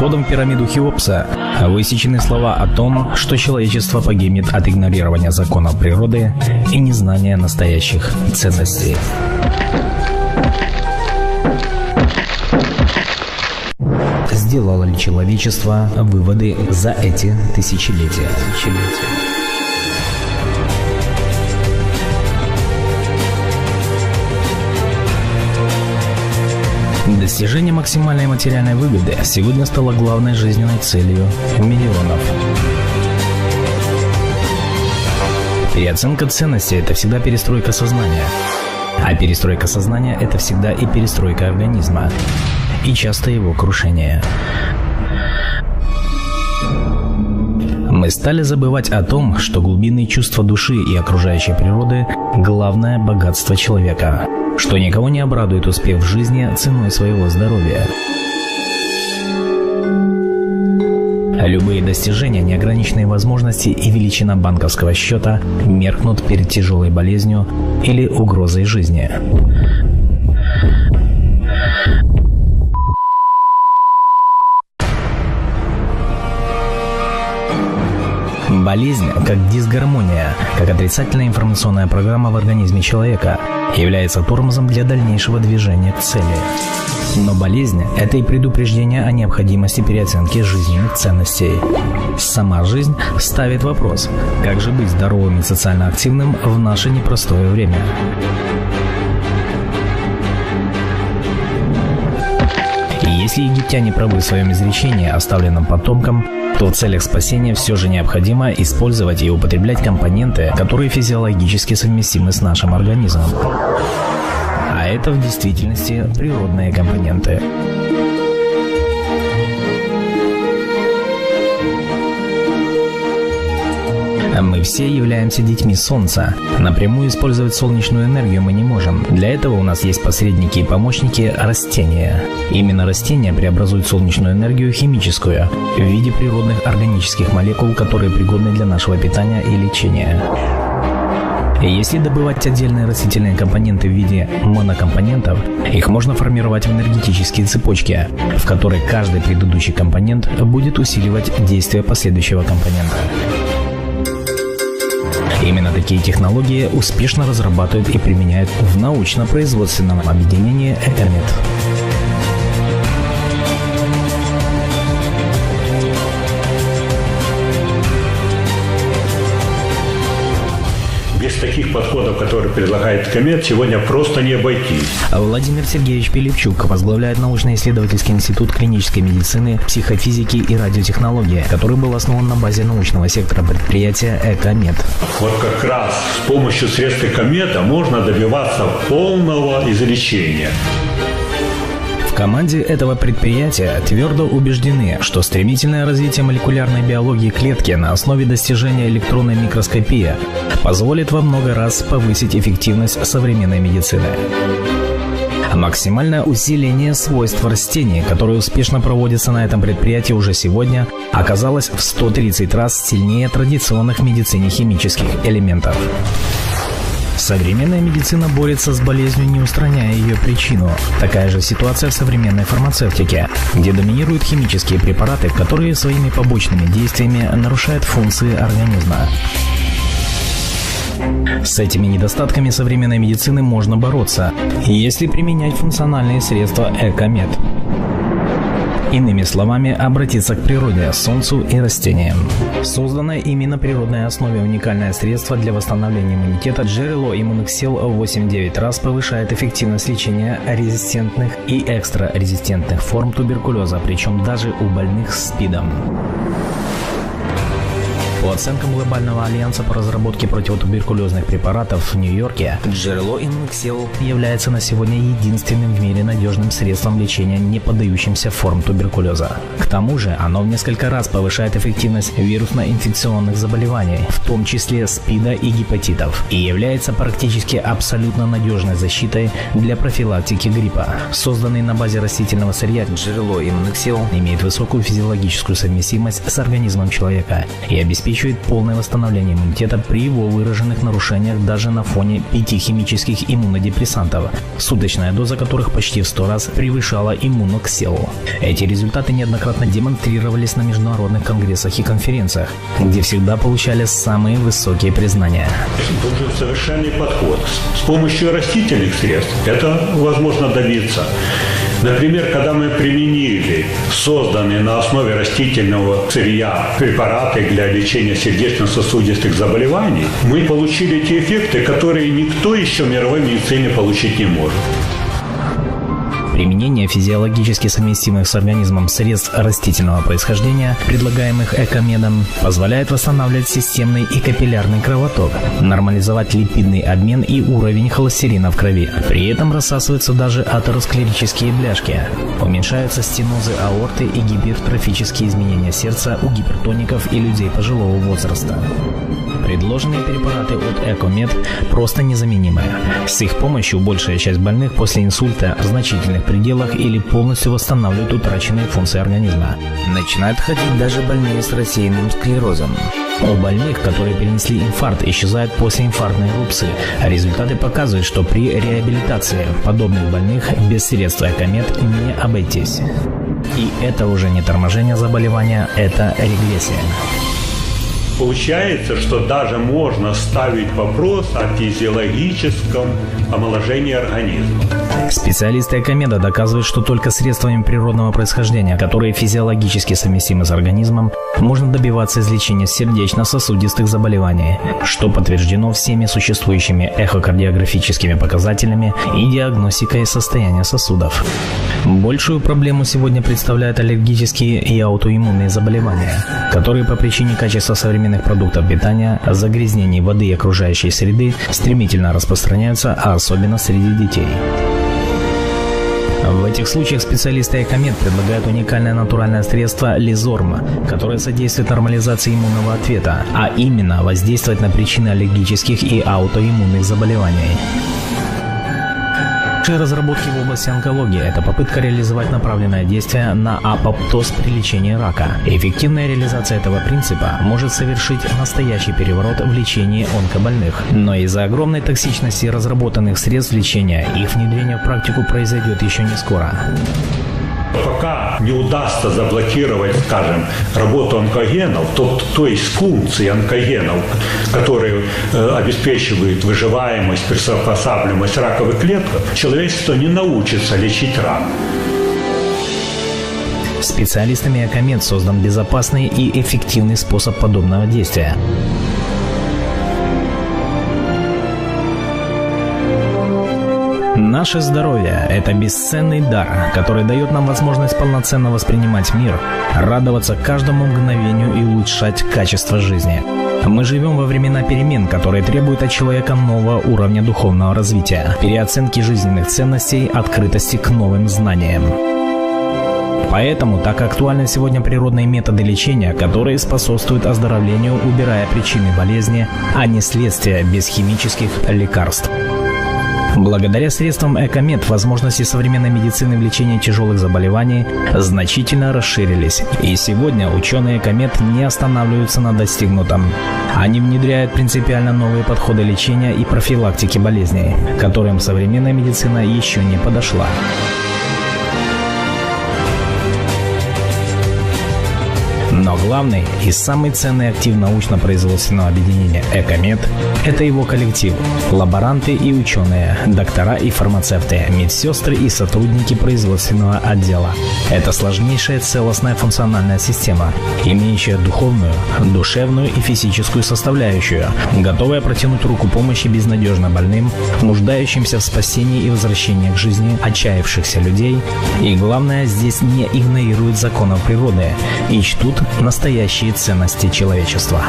входом в пирамиду Хеопса высечены слова о том, что человечество погибнет от игнорирования законов природы и незнания настоящих ценностей. Сделало ли человечество выводы за эти тысячелетия? Достижение максимальной материальной выгоды сегодня стало главной жизненной целью миллионов. Переоценка ценностей – это всегда перестройка сознания. А перестройка сознания – это всегда и перестройка организма. И часто его крушение. Мы стали забывать о том, что глубинные чувства души и окружающей природы – главное богатство человека, что никого не обрадует успех в жизни ценой своего здоровья. Любые достижения, неограниченные возможности и величина банковского счета меркнут перед тяжелой болезнью или угрозой жизни. Болезнь, как дисгармония, как отрицательная информационная программа в организме человека, является тормозом для дальнейшего движения к цели. Но болезнь – это и предупреждение о необходимости переоценки жизненных ценностей. Сама жизнь ставит вопрос, как же быть здоровым и социально активным в наше непростое время. И если египтяне правы в своем изречении, оставленном потомкам, то в целях спасения все же необходимо использовать и употреблять компоненты, которые физиологически совместимы с нашим организмом. А это в действительности природные компоненты. Мы все являемся детьми Солнца. Напрямую использовать солнечную энергию мы не можем. Для этого у нас есть посредники и помощники – растения. Именно растения преобразуют солнечную энергию в химическую, в виде природных органических молекул, которые пригодны для нашего питания и лечения. Если добывать отдельные растительные компоненты в виде монокомпонентов, их можно формировать в энергетические цепочки, в которой каждый предыдущий компонент будет усиливать действие последующего компонента. Именно такие технологии успешно разрабатывают и применяют в научно-производственном объединении «Экомет». Без таких подходов, которые предлагает Экомет, сегодня просто не обойтись. Владимир Сергеевич Пилипчук возглавляет научно-исследовательский институт клинической медицины, психофизики и радиотехнологии, который был основан на базе научного сектора предприятия Экомет. Вот как раз с помощью средств Экомета можно добиваться полного излечения. В команде этого предприятия твердо убеждены, что стремительное развитие молекулярной биологии клетки на основе достижения электронной микроскопии позволит во много раз повысить эффективность современной медицины. Максимальное усиление свойств растений, которое успешно проводится на этом предприятии уже сегодня, оказалось в 130 раз сильнее традиционных в медицине химических элементов. Современная медицина борется с болезнью, не устраняя ее причину. Такая же ситуация в современной фармацевтике, где доминируют химические препараты, которые своими побочными действиями нарушают функции организма. С этими недостатками современной медицины можно бороться, если применять функциональные средства Экомет. Иными словами, обратиться к природе, солнцу и растениям. Созданное ими на природной основе уникальное средство для восстановления иммунитета Джерело Иммунексил 8-9 раз повышает эффективность лечения резистентных и экстрарезистентных форм туберкулеза, причем даже у больных с СПИДом. По оценкам Глобального альянса по разработке противотуберкулезных препаратов в Нью-Йорке, Джерело Иммунексил является на сегодня единственным в мире надежным средством лечения не поддающимся форм туберкулеза. К тому же оно в несколько раз повышает эффективность вирусно-инфекционных заболеваний, в том числе СПИДа и гепатитов, и является практически абсолютно надежной защитой для профилактики гриппа. Созданный на базе растительного сырья, Джерело Иммунексил имеет высокую физиологическую совместимость с организмом человека и обеспечивает обеспечивает полное восстановление иммунитета при его выраженных нарушениях даже на фоне 5 химических иммунодепрессантов, суточная доза которых почти в 100 раз превышала иммуноксел. Эти результаты неоднократно демонстрировались на международных конгрессах и конференциях, где всегда получали самые высокие признания. Нужен совершенный подход. С помощью растительных средств это возможно добиться. Например, когда мы применили созданные на основе растительного сырья препараты для лечения сердечно-сосудистых заболеваний, мы получили те эффекты, которые никто еще в мировой медицине получить не может. Применение физиологически совместимых с организмом средств растительного происхождения, предлагаемых Экомедом, позволяет восстанавливать системный и капиллярный кровоток, нормализовать липидный обмен и уровень холестерина в крови. При этом рассасываются даже атеросклеротические бляшки, уменьшаются стенозы аорты и гипертрофические изменения сердца у гипертоников и людей пожилого возраста. Предложенные препараты от Экомед просто незаменимы. С их помощью большая часть больных после инсульта в значительных пределах или полностью восстанавливают утраченные функции организма. Начинают ходить даже больные с рассеянным склерозом. У больных, которые перенесли инфаркт, исчезают послеинфарктные рубцы. Результаты показывают, что при реабилитации подобных больных без средств Экомед не обойтись. И это уже не торможение заболевания, это регрессия. Получается, что даже можно ставить вопрос о физиологическом омоложении организма. Специалисты Экомеда доказывают, что только средствами природного происхождения, которые физиологически совместимы с организмом, можно добиваться излечения сердечно-сосудистых заболеваний, что подтверждено всеми существующими эхокардиографическими показателями и диагностикой состояния сосудов. Большую проблему сегодня представляют аллергические и аутоиммунные заболевания, которые по причине качества современных продуктов питания, загрязнений воды и окружающей среды стремительно распространяются, а особенно среди детей. В этих случаях специалисты Экомед предлагают уникальное натуральное средство Лизорм, которое содействует нормализации иммунного ответа, а именно воздействовать на причины аллергических и аутоиммунных заболеваний. Разработки в области онкологии – это попытка реализовать направленное действие на апоптоз при лечении рака. Эффективная реализация этого принципа может совершить настоящий переворот в лечении онкобольных. Но из-за огромной токсичности разработанных средств лечения их внедрение в практику произойдет еще не скоро. Пока не удастся заблокировать, скажем, работу онкогенов, то есть функции онкогенов, которые обеспечивают выживаемость, приспосабливаемость раковых клеток, человечество не научится лечить рак. Специалистами Экомед создан безопасный и эффективный способ подобного действия. Наше здоровье – это бесценный дар, который дает нам возможность полноценно воспринимать мир, радоваться каждому мгновению и улучшать качество жизни. Мы живем во времена перемен, которые требуют от человека нового уровня духовного развития, переоценки жизненных ценностей, открытости к новым знаниям. Поэтому так актуальны сегодня природные методы лечения, которые способствуют оздоровлению, убирая причины болезни, а не следствия без химических лекарств. Благодаря средствам Экомед возможности современной медицины в лечении тяжелых заболеваний значительно расширились. И сегодня ученые Экомед не останавливаются на достигнутом. Они внедряют принципиально новые подходы лечения и профилактики болезней, к которым современная медицина еще не подошла. Но главный и самый ценный актив научно-производственного объединения Экомед – это его коллектив – лаборанты и ученые, доктора и фармацевты, медсестры и сотрудники производственного отдела. Это сложнейшая целостная функциональная система, имеющая духовную, душевную и физическую составляющую, готовая протянуть руку помощи безнадежно больным, нуждающимся в спасении и возвращении к жизни отчаявшихся людей. И главное, здесь не игнорируют законов природы и чтут настоящие ценности человечества.